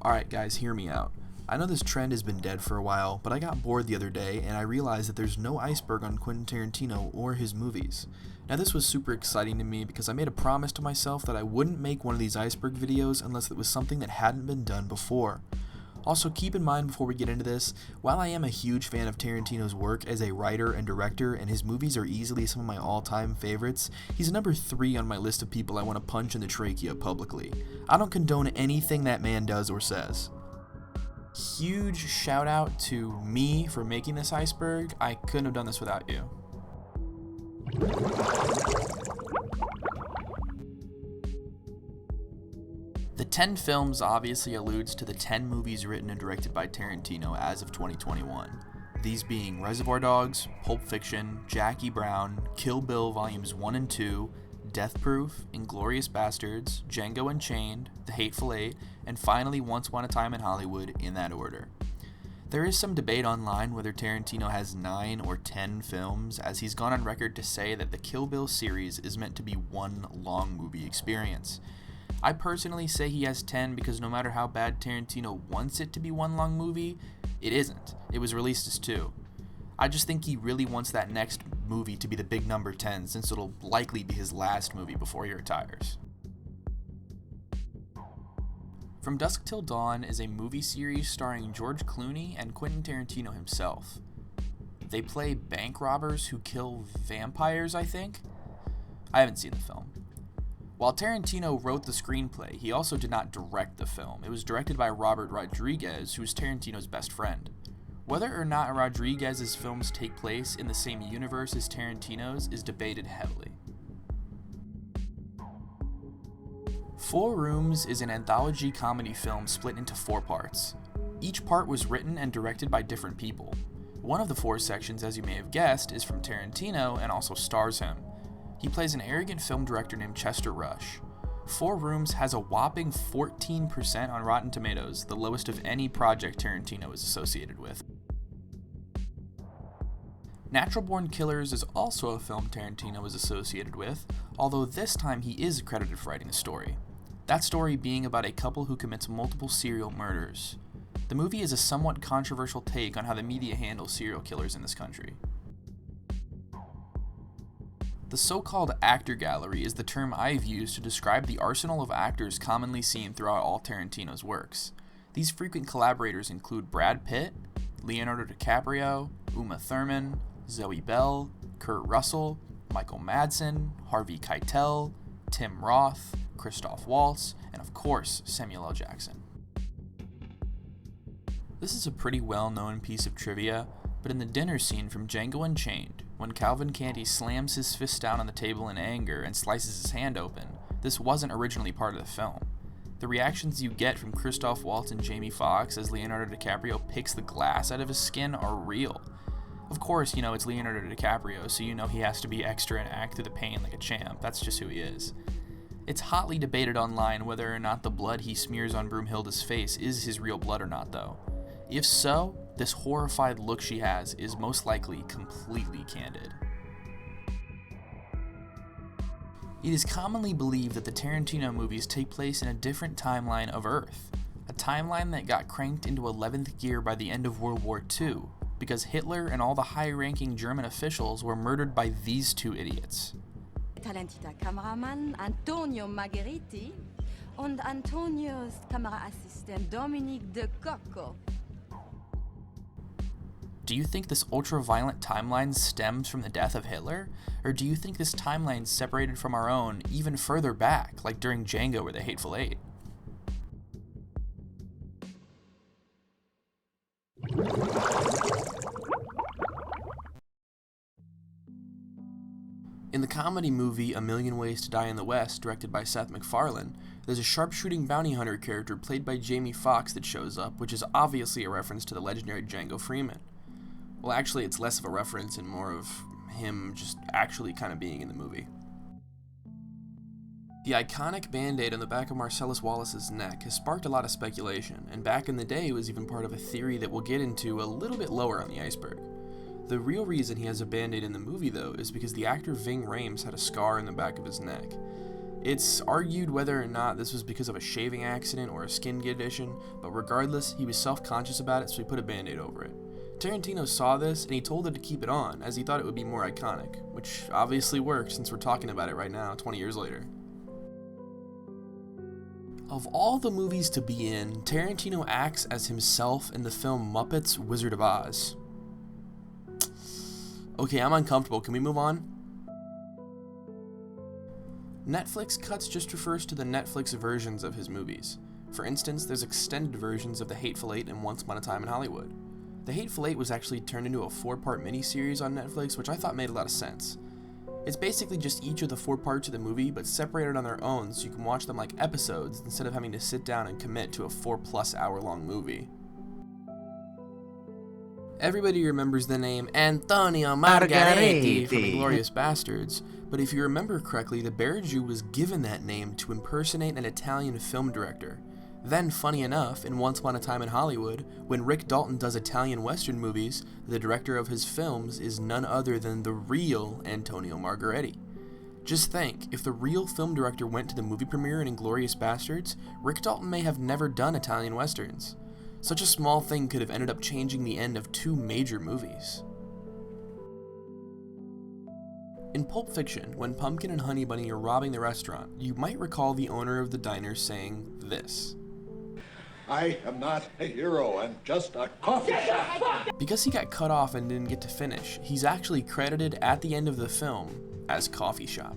Alright guys, hear me out. I know this trend has been dead for a while, but I got bored the other day and I realized that there's no Iceberg on Quentin Tarantino or his movies. Now this was super exciting to me because I made a promise to myself that I wouldn't make one of these Iceberg videos unless it was something that hadn't been done before. Also, keep in mind before we get into this, while I am a huge fan of Tarantino's work as a writer and director, and his movies are easily some of my all-time favorites, he's number 3 on my list of people I want to punch in the trachea publicly. I don't condone anything that man does or says. Huge shout out to me for making this Iceberg. I couldn't have done this without you. The 10 films obviously alludes to the 10 movies written and directed by Tarantino as of 2021. These being Reservoir Dogs, Pulp Fiction, Jackie Brown, Kill Bill Volumes 1 and 2, Death Proof, Inglourious Bastards, Django Unchained, The Hateful Eight, and finally Once Upon a Time in Hollywood in that order. There is some debate online whether Tarantino has 9 or 10 films, as he's gone on record to say that the Kill Bill series is meant to be one long movie experience. I personally say he has 10 because no matter how bad Tarantino wants it to be one long movie, it isn't. It was released as 2. I just think he really wants that next movie to be the big number 10 since it'll likely be his last movie before he retires. From Dusk Till Dawn is a movie series starring George Clooney and Quentin Tarantino himself. They play bank robbers who kill vampires, I think? I haven't seen the film. While Tarantino wrote the screenplay, he also did not direct the film. It was directed by Robert Rodriguez, who is Tarantino's best friend. Whether or not Rodriguez's films take place in the same universe as Tarantino's is debated heavily. Four Rooms is an anthology comedy film split into 4 parts. Each part was written and directed by different people. One of the 4 sections, as you may have guessed, is from Tarantino and also stars him. He plays an arrogant film director named Chester Rush. 4 Rooms has a whopping 14% on Rotten Tomatoes, the lowest of any project Tarantino is associated with. Natural Born Killers is also a film Tarantino is associated with, although this time he is credited for writing the story. That story being about a couple who commits multiple serial murders. The movie is a somewhat controversial take on how the media handles serial killers in this country. The so-called actor gallery is the term I've used to describe the arsenal of actors commonly seen throughout all Tarantino's works. These frequent collaborators include Brad Pitt, Leonardo DiCaprio, Uma Thurman, Zoe Bell, Kurt Russell, Michael Madsen, Harvey Keitel, Tim Roth, Christoph Waltz, and of course, Samuel L. Jackson. This is a pretty well-known piece of trivia, but in the dinner scene from Django Unchained, when Calvin Candy slams his fist down on the table in anger and slices his hand open, this wasn't originally part of the film. The reactions you get from Christoph Waltz and Jamie Foxx as Leonardo DiCaprio picks the glass out of his skin are real. Of course, it's Leonardo DiCaprio, so he has to be extra and act through the pain like a champ. That's just who he is. It's hotly debated online whether or not the blood he smears on Broomhilda's face is his real blood or not, though. If so, this horrified look she has is most likely completely candid. It is commonly believed that the Tarantino movies take place in a different timeline of Earth, a timeline that got cranked into 11th gear by the end of World War II, because Hitler and all the high-ranking German officials were murdered by these 2 idiots. Talentierter Kameramann Antonio Margheriti und Antonios Kameraassistent Dominique de Cocco. Do you think this ultra-violent timeline stems from the death of Hitler? Or do you think this timeline is separated from our own even further back, like during Django or The Hateful Eight? In the comedy movie A Million Ways to Die in the West, directed by Seth MacFarlane, there's a sharpshooting bounty hunter character played by Jamie Foxx that shows up, which is obviously a reference to the legendary Django Freeman. Well, actually, it's less of a reference and more of him just actually kind of being in the movie. The iconic band-aid on the back of Marcellus Wallace's neck has sparked a lot of speculation, and back in the day was even part of a theory that we'll get into a little bit lower on the iceberg. The real reason he has a band-aid in the movie, though, is because the actor Ving Rhames had a scar in the back of his neck. It's argued whether or not this was because of a shaving accident or a skin condition, but regardless, he was self-conscious about it, so he put a band-aid over it. Tarantino saw this, and he told him to keep it on, as he thought it would be more iconic, which obviously worked since we're talking about it right now, 20 years later. Of all the movies to be in, Tarantino acts as himself in the film Muppets Wizard of Oz. Okay, I'm uncomfortable. Can we move on? Netflix cuts just refers to the Netflix versions of his movies. For instance, there's extended versions of The Hateful Eight and Once Upon a Time in Hollywood. The Hateful Eight was actually turned into a 4-part miniseries on Netflix, which I thought made a lot of sense. It's basically just each of the 4 parts of the movie, but separated on their own so you can watch them like episodes instead of having to sit down and commit to a 4+ hour long movie. Everybody remembers the name Antonio Margheriti from Inglourious Basterds, but if you remember correctly, the Bear Jew was given that name to impersonate an Italian film director. Then, funny enough, in Once Upon a Time in Hollywood, when Rick Dalton does Italian Western movies, the director of his films is none other than the real Antonio Margheriti. Just think, if the real film director went to the movie premiere in Inglourious Basterds, Rick Dalton may have never done Italian Westerns. Such a small thing could have ended up changing the end of 2 major movies. In Pulp Fiction, when Pumpkin and Honey Bunny are robbing the restaurant, you might recall the owner of the diner saying this. I am not a hero, I'm just a coffee shop. Because he got cut off and didn't get to finish, he's actually credited at the end of the film as Coffee Shop.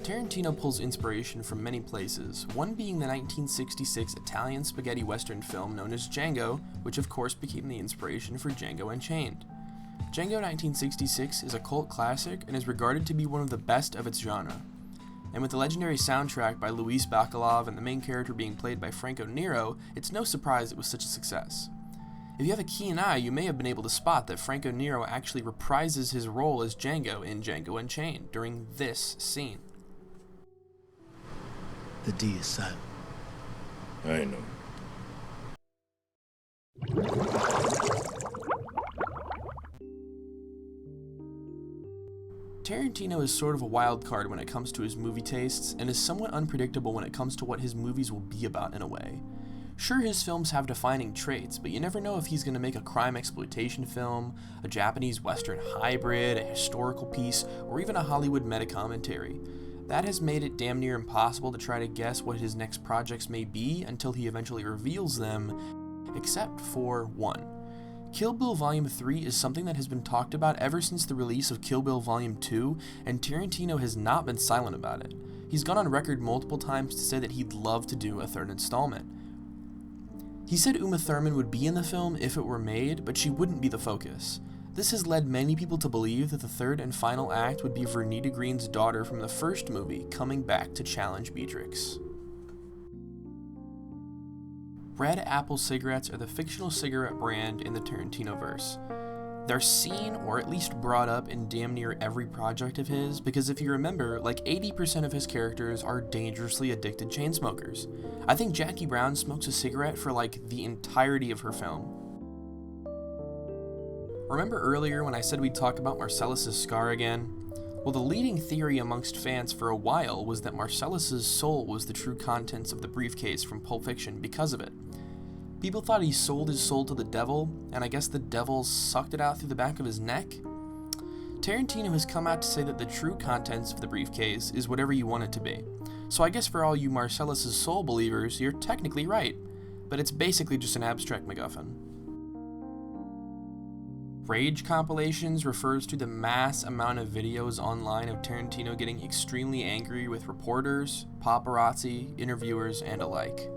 Tarantino pulls inspiration from many places, one being the 1966 Italian spaghetti western film known as Django, which of course became the inspiration for Django Unchained. Django 1966 is a cult classic and is regarded to be one of the best of its genre. And with the legendary soundtrack by Luis Bacalov and the main character being played by Franco Nero, it's no surprise it was such a success. If you have a keen eye, you may have been able to spot that Franco Nero actually reprises his role as Django in Django Unchained during this scene. The D is silent. I know. Tarantino is sort of a wild card when it comes to his movie tastes, and is somewhat unpredictable when it comes to what his movies will be about in a way. Sure, his films have defining traits, but you never know if he's going to make a crime exploitation film, a Japanese Western hybrid, a historical piece, or even a Hollywood meta-commentary. That has made it damn near impossible to try to guess what his next projects may be until he eventually reveals them, except for one. Kill Bill Volume 3 is something that has been talked about ever since the release of Kill Bill Volume 2, and Tarantino has not been silent about it. He's gone on record multiple times to say that he'd love to do a 3rd installment. He said Uma Thurman would be in the film if it were made, but she wouldn't be the focus. This has led many people to believe that the 3rd and final act would be Vernita Green's daughter from the first movie coming back to challenge Beatrix. Red Apple cigarettes are the fictional cigarette brand in the Tarantino-verse. They're seen, or at least brought up, in damn near every project of his, because if you remember, like 80% of his characters are dangerously addicted chainsmokers. I think Jackie Brown smokes a cigarette for like the entirety of her film. Remember earlier when I said we'd talk about Marcellus's scar again? Well, the leading theory amongst fans for a while was that Marcellus's soul was the true contents of the briefcase from Pulp Fiction because of it. People thought he sold his soul to the devil, and I guess the devil sucked it out through the back of his neck? Tarantino has come out to say that the true contents of the briefcase is whatever you want it to be. So I guess for all you Marcellus's soul believers, you're technically right, but it's basically just an abstract MacGuffin. Rage compilations refers to the mass amount of videos online of Tarantino getting extremely angry with reporters, paparazzi, interviewers, and alike.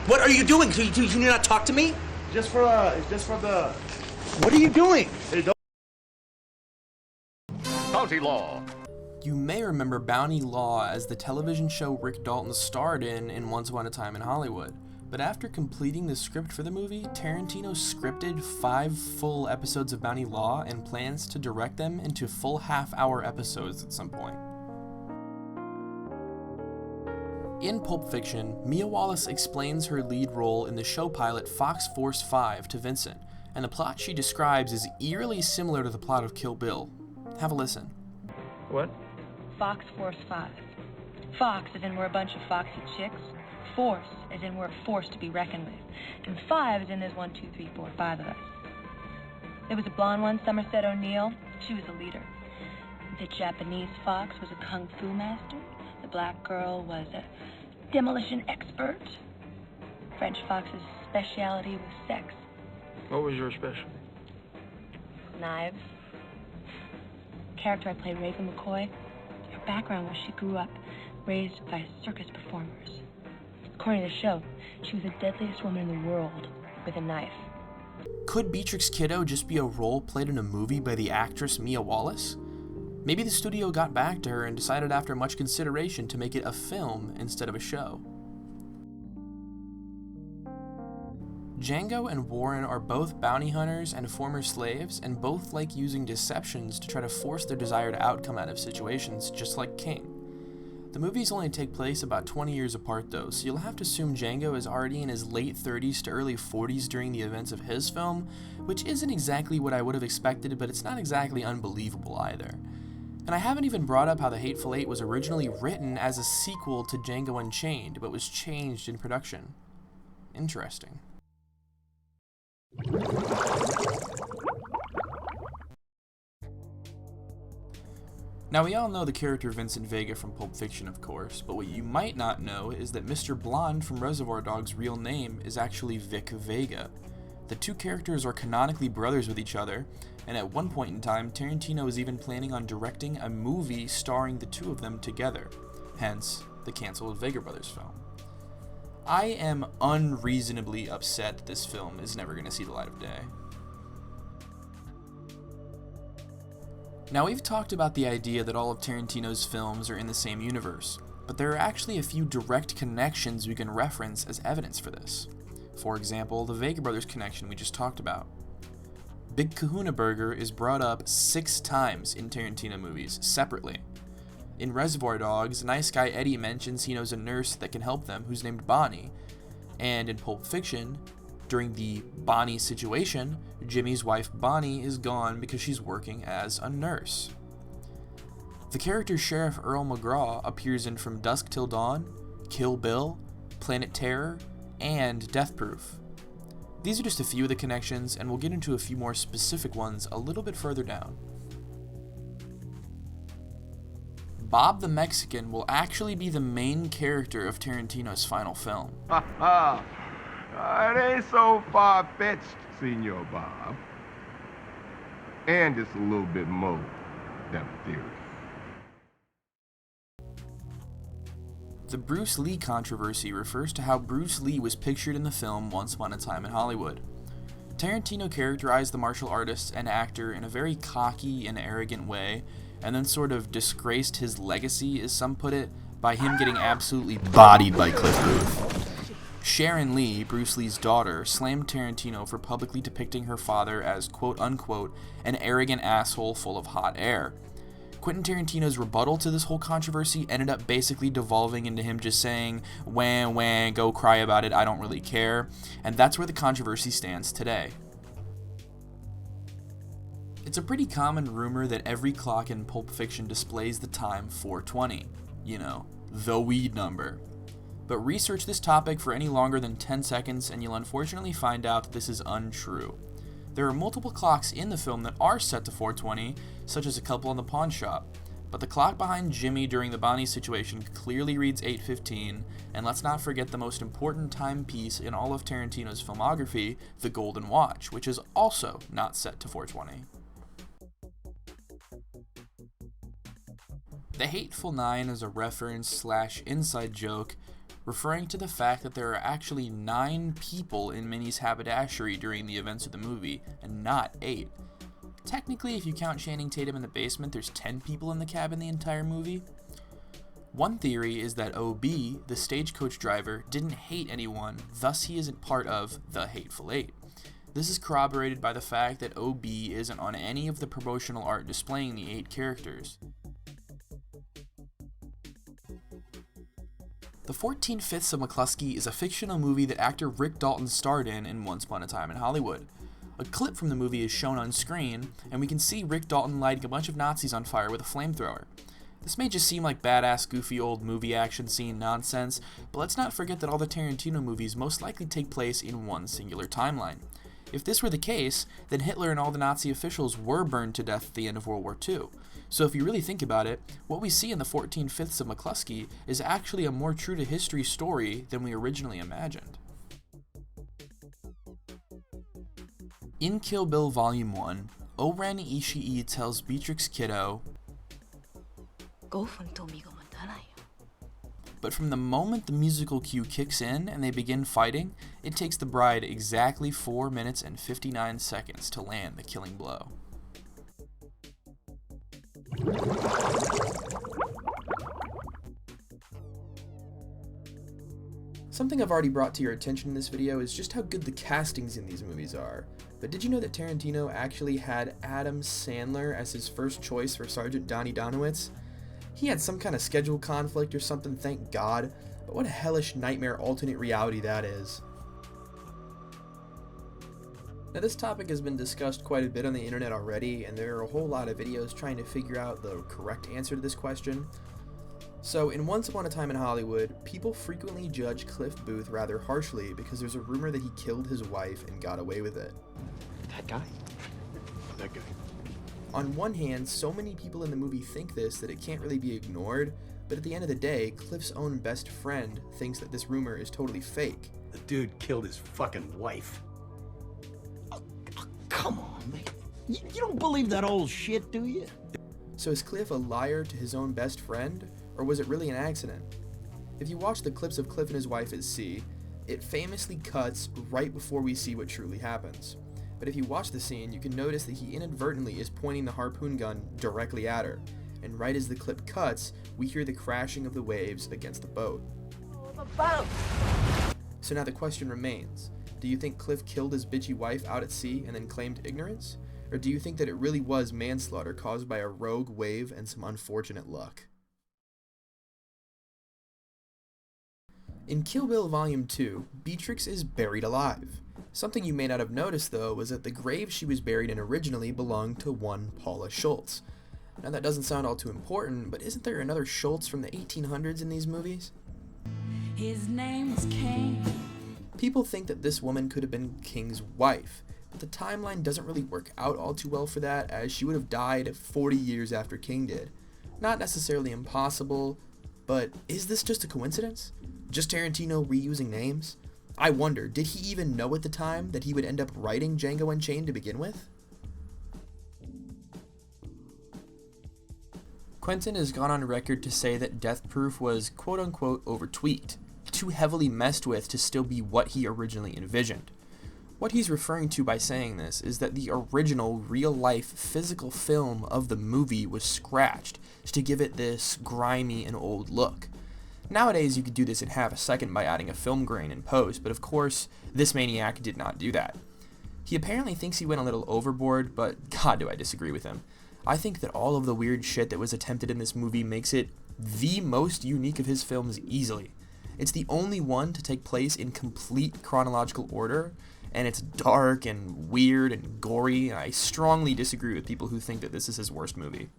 What are you doing? Do you not talk to me? Just for the... What are you doing? Bounty Law. You may remember Bounty Law as the television show Rick Dalton starred in Once Upon a Time in Hollywood. But after completing the script for the movie, Tarantino scripted 5 full episodes of Bounty Law and plans to direct them into full half-hour episodes at some point. In Pulp Fiction, Mia Wallace explains her lead role in the show pilot Fox Force 5 to Vincent, and the plot she describes is eerily similar to the plot of Kill Bill. Have a listen. What? Fox Force 5. Fox as in we're a bunch of foxy chicks. Force as in we're a force to be reckoned with. And 5 as in there's 1, 2, 3, 4, 5 of us. There was a blonde one, Somerset O'Neill. She was a leader. The Japanese fox was a kung fu master. The black girl was a demolition expert. French fox's speciality was sex. What was your specialty? Knives. The character I played, Raven McCoy, her background was she grew up raised by circus performers. According to the show, she was the deadliest woman in the world with a knife. Could Beatrix Kiddo just be a role played in a movie by the actress Mia Wallace? Maybe the studio got back to her and decided after much consideration to make it a film instead of a show. Django and Warren are both bounty hunters and former slaves, and both like using deceptions to try to force their desired outcome out of situations, just like King. The movies only take place about 20 years apart though, so you'll have to assume Django is already in his late 30s to early 40s during the events of his film, which isn't exactly what I would have expected, but it's not exactly unbelievable either. And I haven't even brought up how The Hateful Eight was originally written as a sequel to Django Unchained, but was changed in production. Interesting. Now, we all know the character Vincent Vega from Pulp Fiction, of course, but what you might not know is that Mr. Blonde from Reservoir Dogs' real name is actually Vic Vega. The two characters are canonically brothers with each other, and at one point in time, Tarantino was even planning on directing a movie starring the two of them together, hence the cancelled Vega Brothers film. I am unreasonably upset that this film is never going to see the light of day. Now, we've talked about the idea that all of Tarantino's films are in the same universe, but there are actually a few direct connections we can reference as evidence for this. For example, the Vega Brothers connection we just talked about. Big Kahuna Burger is brought up 6 times in Tarantino movies, separately. In Reservoir Dogs, Nice Guy Eddie mentions he knows a nurse that can help them who's named Bonnie. And in Pulp Fiction, during the Bonnie situation, Jimmy's wife Bonnie is gone because she's working as a nurse. The character Sheriff Earl McGraw appears in From Dusk Till Dawn, Kill Bill, Planet Terror, and Death Proof. These are just a few of the connections, and we'll get into a few more specific ones a little bit further down. Bob the Mexican will actually be the main character of Tarantino's final film. It ain't so far-fetched, Senor Bob. And it's a little bit more than a theory. The Bruce Lee controversy refers to how Bruce Lee was pictured in the film Once Upon a Time in Hollywood. Tarantino characterized the martial artist and actor in a very cocky and arrogant way, and then sort of disgraced his legacy, as some put it, by him getting absolutely bodied by Cliff Booth. Sharon Lee, Bruce Lee's daughter, slammed Tarantino for publicly depicting her father as quote-unquote an arrogant asshole full of hot air. Quentin Tarantino's rebuttal to this whole controversy ended up basically devolving into him just saying, wah, go cry about it, I don't really care, and that's where the controversy stands today. It's a pretty common rumor that every clock in Pulp Fiction displays the time 4:20, you know, the weed number. But research this topic for any longer than 10 seconds and you'll unfortunately find out that this is untrue. There are multiple clocks in the film that are set to 4:20, such as a couple in the pawn shop, but the clock behind Jimmy during the Bonnie situation clearly reads 8:15, and let's not forget the most important timepiece in all of Tarantino's filmography, the Golden Watch, which is also not set to 4:20. The Hateful Nine is a reference/inside joke referring to the fact that there are actually 9 people in Minnie's haberdashery during the events of the movie, and not 8. Technically, if you count Channing Tatum in the basement, there's 10 people in the cab in the entire movie. One theory is that O.B., the stagecoach driver, didn't hate anyone, thus he isn't part of the Hateful Eight. This is corroborated by the fact that O.B. isn't on any of the promotional art displaying the 8 characters. The 14 Fifths of McCluskey is a fictional movie that actor Rick Dalton starred in Once Upon a Time in Hollywood. A clip from the movie is shown on screen, and we can see Rick Dalton lighting a bunch of Nazis on fire with a flamethrower. This may just seem like badass, goofy old movie action scene nonsense, but let's not forget that all the Tarantino movies most likely take place in one singular timeline. If this were the case, then Hitler and all the Nazi officials were burned to death at the end of World War II. So if you really think about it, what we see in the 14/5 of McCluskey is actually a more true to history story than we originally imagined. In Kill Bill Volume 1, O-Ren Ishii tells Beatrix Kiddo, but from the moment the musical cue kicks in and they begin fighting, it takes the bride exactly 4 minutes and 59 seconds to land the killing blow. Something I've already brought to your attention in this video is just how good the castings in these movies are. But did you know that Tarantino actually had Adam Sandler as his first choice for Sergeant Donnie Donowitz? He had some kind of schedule conflict or something, thank God, but what a hellish nightmare alternate reality that is. Now this topic has been discussed quite a bit on the internet already, and there are a whole lot of videos trying to figure out the correct answer to this question. So in Once Upon a Time in Hollywood, people frequently judge Cliff Booth rather harshly because there's a rumor that he killed his wife and got away with it. That guy? That guy. On one hand, so many people in the movie think this that it can't really be ignored, but at the end of the day, Cliff's own best friend thinks that this rumor is totally fake. The dude killed his fucking wife. Come on, man. You don't believe that old shit, do you? So is Cliff a liar to his own best friend, or was it really an accident? If you watch the clips of Cliff and his wife at sea, it famously cuts right before we see what truly happens. But if you watch the scene, you can notice that he inadvertently is pointing the harpoon gun directly at her, and right as the clip cuts, we hear the crashing of the waves against the boat. So now the question remains, do you think Cliff killed his bitchy wife out at sea and then claimed ignorance? Or do you think that it really was manslaughter caused by a rogue wave and some unfortunate luck? In Kill Bill Volume 2, Beatrix is buried alive. Something you may not have noticed though was that the grave she was buried in originally belonged to one Paula Schultz. Now that doesn't sound all too important, but isn't there another Schultz from the 1800s in these movies? His name was King. People think that this woman could have been King's wife, but the timeline doesn't really work out all too well for that, as she would have died 40 years after King did. Not necessarily impossible, but is this just a coincidence? Just Tarantino reusing names? I wonder, did he even know at the time that he would end up writing Django Unchained to begin with? Quentin has gone on record to say that Death Proof was quote-unquote over-tweaked, too heavily messed with to still be what he originally envisioned. What he's referring to by saying this is that the original real-life physical film of the movie was scratched to give it this grimy and old look. Nowadays you could do this in half a second by adding a film grain in post, but of course this maniac did not do that. He apparently thinks he went a little overboard, but god do I disagree with him. I think that all of the weird shit that was attempted in this movie makes it the most unique of his films easily. It's the only one to take place in complete chronological order, and it's dark and weird and gory, and I strongly disagree with people who think that this is his worst movie.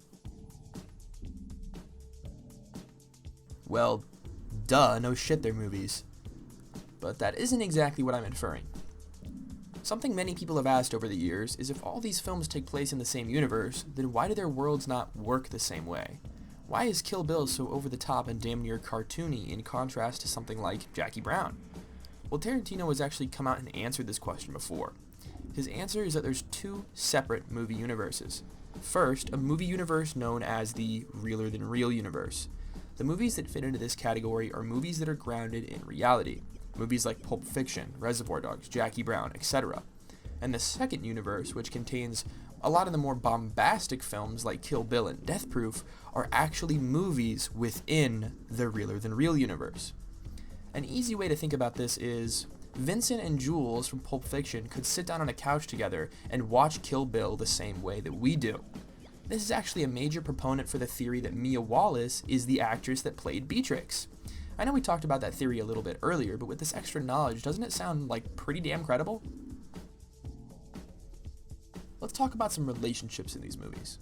Well, duh, no shit, they're movies. But that isn't exactly what I'm inferring. Something many people have asked over the years is if all these films take place in the same universe, then why do their worlds not work the same way? Why is Kill Bill so over the top and damn near cartoony in contrast to something like Jackie Brown? Well, Tarantino has actually come out and answered this question before. His answer is that there's two separate movie universes. First, a movie universe known as the realer than real universe. The movies that fit into this category are movies that are grounded in reality. Movies like Pulp Fiction, Reservoir Dogs, Jackie Brown, etc. And the second universe, which contains a lot of the more bombastic films like Kill Bill and Death Proof, are actually movies within the realer than real universe. An easy way to think about this is Vincent and Jules from Pulp Fiction could sit down on a couch together and watch Kill Bill the same way that we do. This is actually a major proponent for the theory that Mia Wallace is the actress that played Beatrix. I know we talked about that theory a little bit earlier, but with this extra knowledge, doesn't it sound like pretty damn credible? Let's talk about some relationships in these movies.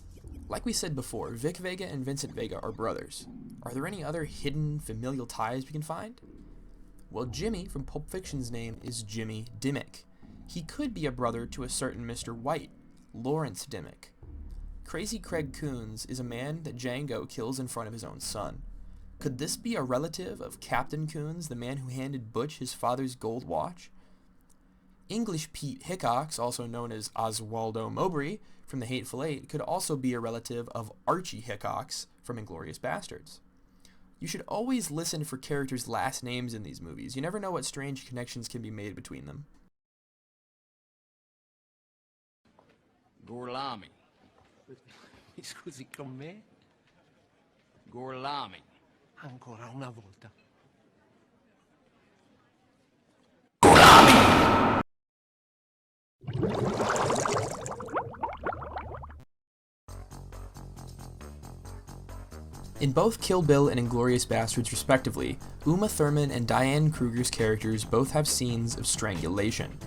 Like we said before, Vic Vega and Vincent Vega are brothers. Are there any other hidden familial ties we can find? Well, Jimmy from Pulp Fiction's name is Jimmy Dimmick. He could be a brother to a certain Mr. White, Lawrence Dimmick. Crazy Craig Coons is a man that Django kills in front of his own son. Could this be a relative of Captain Coons, the man who handed Butch his father's gold watch? English Pete Hickox, also known as Oswaldo Mowbray from The Hateful Eight, could also be a relative of Archie Hickox from Inglourious Basterds. You should always listen for characters' last names in these movies. You never know what strange connections can be made between them. Gorlami. Mi scusi con me? Gorlami. Ancora una volta. In both Kill Bill and Inglourious Basterds respectively, Uma Thurman and Diane Kruger's characters both have scenes of strangulation.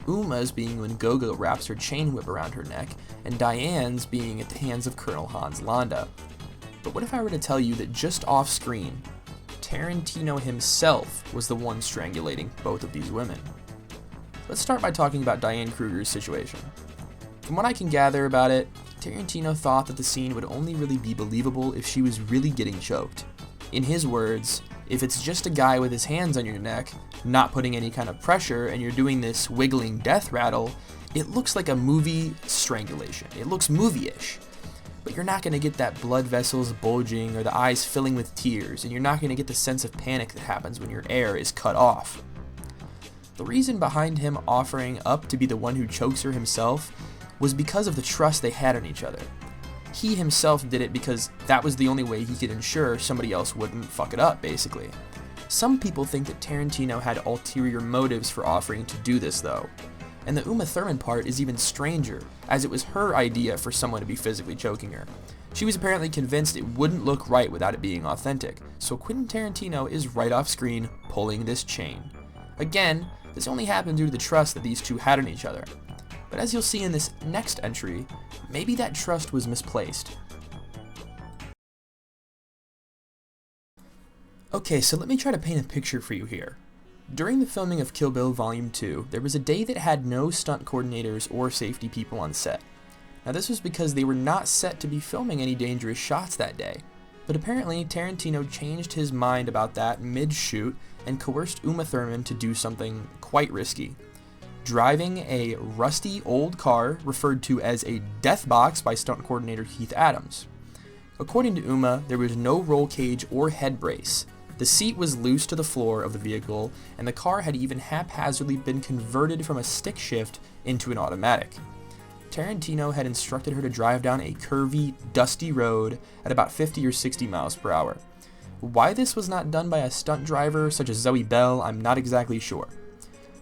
Uma's being when Gogo wraps her chain whip around her neck, and Diane's being at the hands of Colonel Hans Landa. But what if I were to tell you that just off screen, Tarantino himself was the one strangulating both of these women? Let's start by talking about Diane Kruger's situation. From what I can gather about it, Tarantino thought that the scene would only really be believable if she was really getting choked. In his words, if it's just a guy with his hands on your neck, not putting any kind of pressure, and you're doing this wiggling death rattle, it looks like a movie strangulation. It looks movie-ish. But you're not going to get that blood vessels bulging or the eyes filling with tears, and you're not going to get the sense of panic that happens when your air is cut off. The reason behind him offering up to be the one who chokes her himself was because of the trust they had in each other. He himself did it because that was the only way he could ensure somebody else wouldn't fuck it up, basically. Some people think that Tarantino had ulterior motives for offering to do this, though. And the Uma Thurman part is even stranger, as it was her idea for someone to be physically choking her. She was apparently convinced it wouldn't look right without it being authentic, so Quentin Tarantino is right off screen pulling this chain. Again, this only happened due to the trust that these two had in each other. But as you'll see in this next entry, maybe that trust was misplaced. Okay, so let me try to paint a picture for you here. During the filming of Kill Bill Volume 2, there was a day that had no stunt coordinators or safety people on set. Now this was because they were not set to be filming any dangerous shots that day. But apparently Tarantino changed his mind about that mid-shoot and coerced Uma Thurman to do something quite risky. Driving a rusty old car referred to as a death box by stunt coordinator Keith Adams. According to Uma, there was no roll cage or head brace. The seat was loose to the floor of the vehicle, and the car had even haphazardly been converted from a stick shift into an automatic. Tarantino had instructed her to drive down a curvy, dusty road at about 50 or 60 miles per hour. Why this was not done by a stunt driver such as Zoe Bell, I'm not exactly sure.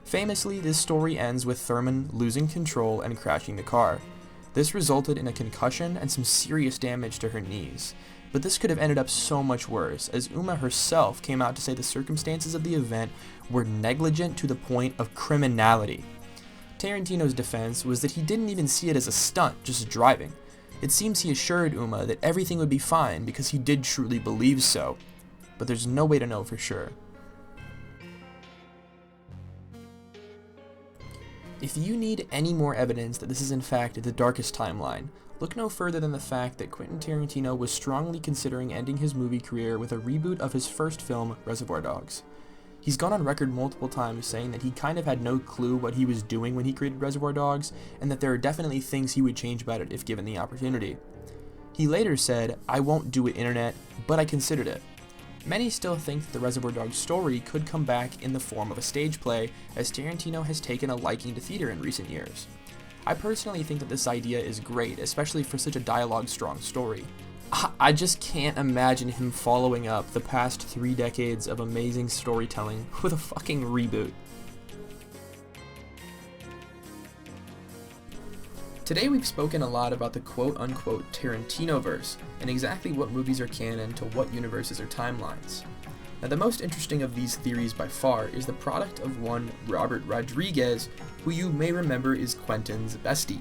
Famously, this story ends with Thurman losing control and crashing the car. This resulted in a concussion and some serious damage to her knees. But this could have ended up so much worse, as Uma herself came out to say the circumstances of the event were negligent to the point of criminality. Tarantino's defense was that he didn't even see it as a stunt, just driving. It seems he assured Uma that everything would be fine because he did truly believe so, but there's no way to know for sure. If you need any more evidence that this is in fact the darkest timeline, look no further than the fact that Quentin Tarantino was strongly considering ending his movie career with a reboot of his first film, Reservoir Dogs. He's gone on record multiple times saying that he kind of had no clue what he was doing when he created Reservoir Dogs, and that there are definitely things he would change about it if given the opportunity. He later said, "I won't do it, internet, but I considered it." Many still think that the Reservoir Dogs story could come back in the form of a stage play, as Tarantino has taken a liking to theater in recent years. I personally think that this idea is great, especially for such a dialogue-strong story. I just can't imagine him following up the past 3 decades of amazing storytelling with a fucking reboot. Today we've spoken a lot about the quote-unquote Tarantino-verse, and exactly what movies are canon to what universes are timelines. Now the most interesting of these theories by far is the product of one Robert Rodriguez, who you may remember is Quentin's bestie.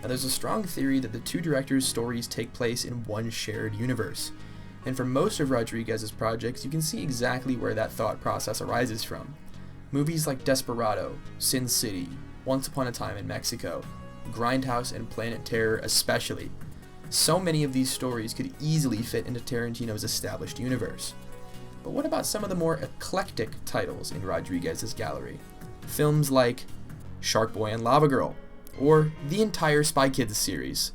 Now, there's a strong theory that the two directors' stories take place in one shared universe, and for most of Rodriguez's projects, you can see exactly where that thought process arises from. Movies like Desperado, Sin City, Once Upon a Time in Mexico, Grindhouse, and Planet Terror especially. So many of these stories could easily fit into Tarantino's established universe. But what about some of the more eclectic titles in Rodriguez's gallery? Films like Shark Boy and Lava Girl, or the entire Spy Kids series.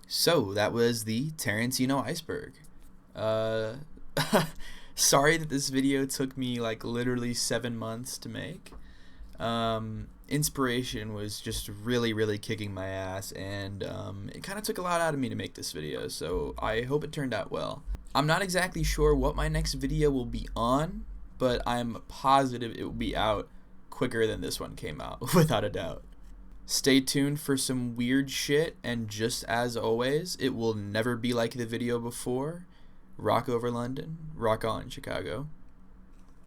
So, that was the Tarantino Iceberg. Sorry that this video took me like literally 7 months to make. Inspiration was just really kicking my ass, and it kind of took a lot out of me to make this video, so I hope it turned out well. I'm not exactly sure what my next video will be on, but I'm positive it will be out quicker than this one came out, without a doubt. Stay tuned for some weird shit, and just as always, it will never be like the video before. Rock over London, rock on Chicago.